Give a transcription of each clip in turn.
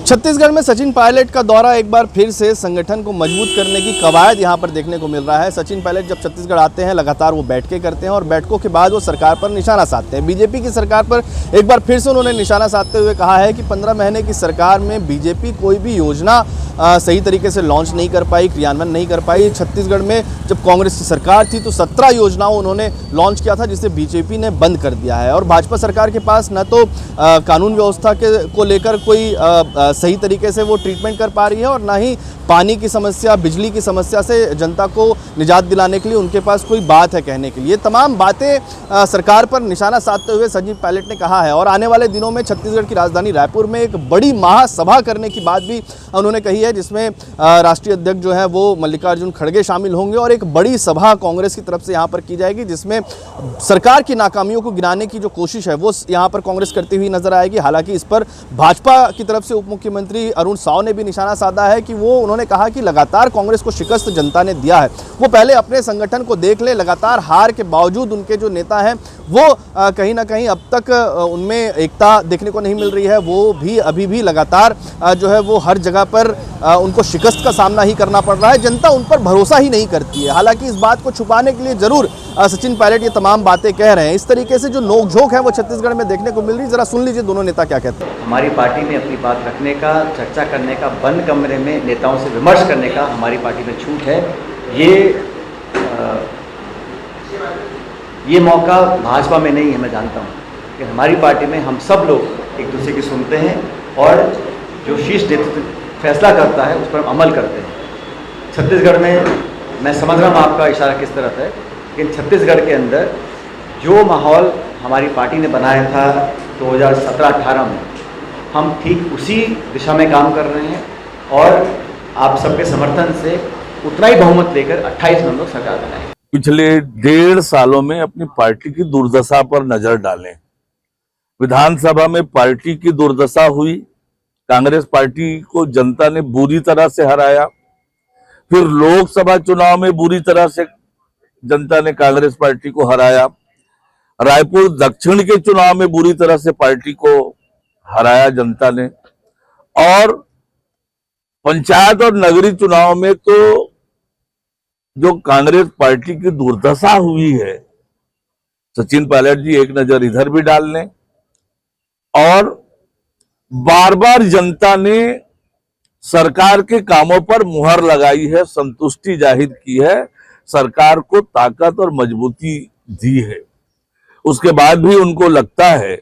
छत्तीसगढ़ में सचिन पायलट का दौरा एक बार फिर से संगठन को मजबूत करने की कवायद यहां पर देखने को मिल रहा है। सचिन पायलट जब छत्तीसगढ़ आते हैं लगातार वो बैठकें करते हैं और बैठकों के बाद वो सरकार पर निशाना साधते हैं। बीजेपी की सरकार पर एक बार फिर से उन्होंने निशाना साधते हुए कहा है कि 15 महीने की सरकार में बीजेपी कोई भी योजना सही तरीके से लॉन्च नहीं कर पाई, क्रियान्वयन नहीं कर पाई। छत्तीसगढ़ में जब कांग्रेस की सरकार थी तो 17 योजनाओं उन्होंने लॉन्च किया था जिसे बीजेपी ने बंद कर दिया है। और भाजपा सरकार के पास न तो कानून व्यवस्था को लेकर कोई सही तरीके से वो ट्रीटमेंट कर पा रही है और ना ही पानी की समस्या, बिजली की समस्या से जनता को निजात दिलाने के लिए उनके पास कोई बात है कहने के लिए। तमाम बातें सरकार पर निशाना साधते हुए सचिन पायलट ने कहा है। और आने वाले दिनों में छत्तीसगढ़ की राजधानी रायपुर में एक बड़ी महासभा करने की बात भी उन्होंने कही है, जिसमें राष्ट्रीय अध्यक्ष जो है वो मल्लिकार्जुन खड़गे शामिल होंगे और एक बड़ी सभा कांग्रेस की तरफ से यहाँ पर की जाएगी, जिसमें सरकार की नाकामियों को गिनाने की जो कोशिश है वो यहाँ पर कांग्रेस करती हुई नजर आएगी। हालांकि इस पर भाजपा की तरफ से उप मुख्यमंत्री अरुण साव ने भी निशाना साधा है कि उन्होंने कहा कि लगातार कांग्रेस को शिकस्त जनता ने दिया है, वो पहले अपने संगठन को देख ले। लगातार हार के बावजूद उनके जो नेता हैं वो कहीं ना कहीं अब तक उनमें एकता देखने को नहीं मिल रही है। वो भी अभी भी लगातार जो है वो हर जगह पर उनको शिकस्त का सामना ही करना पड़ रहा है। जनता उन पर भरोसा ही नहीं करती है। हालांकि इस बात को छुपाने के लिए जरूर सचिन पायलट ये तमाम बातें कह रहे हैं। इस तरीके से जो नोकझोंक है वो छत्तीसगढ़ में देखने को मिल रही है। जरा सुन लीजिए दोनों नेता क्या कहते हैं। हमारी पार्टी में अपनी बात रखने का, चर्चा करने का, बंद कमरे में नेताओं से विमर्श करने का हमारी पार्टी में छूट है। ये मौका भाजपा में नहीं है, मैं जानता हूँ कि हमारी पार्टी में हम सब लोग एक दूसरे की सुनते हैं और जो शीर्ष नेतृत्व फैसला करता है उस पर अमल करते हैं। छत्तीसगढ़ में मैं समझ रहा हूँ आपका इशारा किस तरफ है, लेकिन छत्तीसगढ़ के अंदर जो माहौल हमारी पार्टी ने बनाया था 2017-18 में, हम ठीक उसी दिशा में काम कर रहे हैं और आप सबके समर्थन से उतना ही बहुमत लेकर 28 में हम लोग सरकार बनाएंगे। पिछले 1.5 सालों में अपनी पार्टी की दुर्दशा पर नजर डालें। विधानसभा में पार्टी की दुर्दशा हुई, कांग्रेस पार्टी को जनता ने बुरी तरह से हराया। फिर लोकसभा चुनाव में बुरी तरह से जनता ने कांग्रेस पार्टी को हराया। रायपुर दक्षिण के चुनाव में बुरी तरह से पार्टी को हराया जनता ने। और पंचायत और नगरीय चुनाव में तो जो कांग्रेस पार्टी की दुर्दशा हुई है, सचिन पायलट जी एक नजर इधर भी डाल लें। और बार बार जनता ने सरकार के कामों पर मुहर लगाई है, संतुष्टि जाहिर की है, सरकार को ताकत और मजबूती दी है। उसके बाद भी उनको लगता है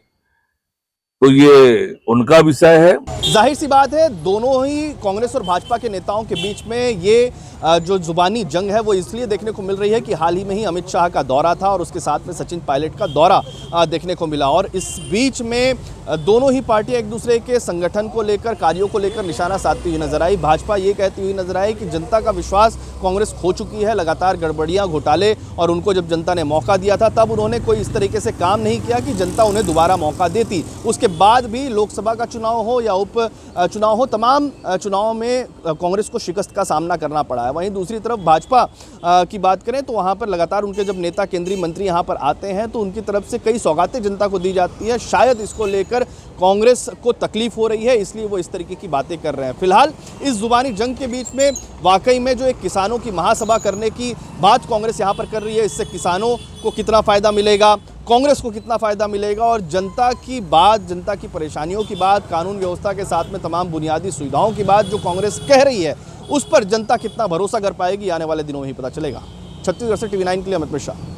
तो ये उनका विषय है। जाहिर सी बात है दोनों ही कांग्रेस और भाजपा के नेताओं के बीच में ये जो जुबानी जंग है वो इसलिए देखने को मिल रही है कि हाल ही में ही अमित शाह का दौरा था और उसके साथ में सचिन पायलट का दौरा देखने को मिला। और इस बीच में दोनों ही पार्टियां एक दूसरे के संगठन को लेकर, कार्यों को लेकर निशाना साधती हुई नजर आई। भाजपा ये कहती हुई नजर आई कि जनता का विश्वास कांग्रेस खो चुकी है। लगातार गड़बड़ियां, घोटाले, और उनको जब जनता ने मौका दिया था तब उन्होंने कोई इस तरीके से काम नहीं किया कि जनता उन्हें दोबारा मौका देती। उसके बाद भी लोकसभा का चुनाव हो या उप चुनाव हो, तमाम चुनावों में कांग्रेस को शिकस्त का सामना करना पड़ा है। वहीं दूसरी तरफ भाजपा की बात करें तो वहां पर लगातार उनके जब नेता, केंद्रीय मंत्री यहां पर आते हैं तो उनकी तरफ से कई सौगातें जनता को दी जाती है। शायद इसको लेकर कांग्रेस को तकलीफ हो रही है, इसलिए वो इस तरीके की बातें कर रहे हैं। फिलहाल इस जुबानी जंग के बीच में वाकई में जो एक किसानों की महासभा करने की बात कांग्रेस यहां पर कर रही है, इससे किसानों को कितना फायदा मिलेगा, कांग्रेस को कितना फायदा मिलेगा, और जनता की बात, जनता की परेशानियों की बात, कानून व्यवस्था के साथ में तमाम बुनियादी सुविधाओं की बात जो कांग्रेस कह रही है उस पर जनता कितना भरोसा कर पाएगी, आने वाले दिनों में ही पता चलेगा। छत्तीसगढ़ से TV9 के लिए अमित मिश्रा।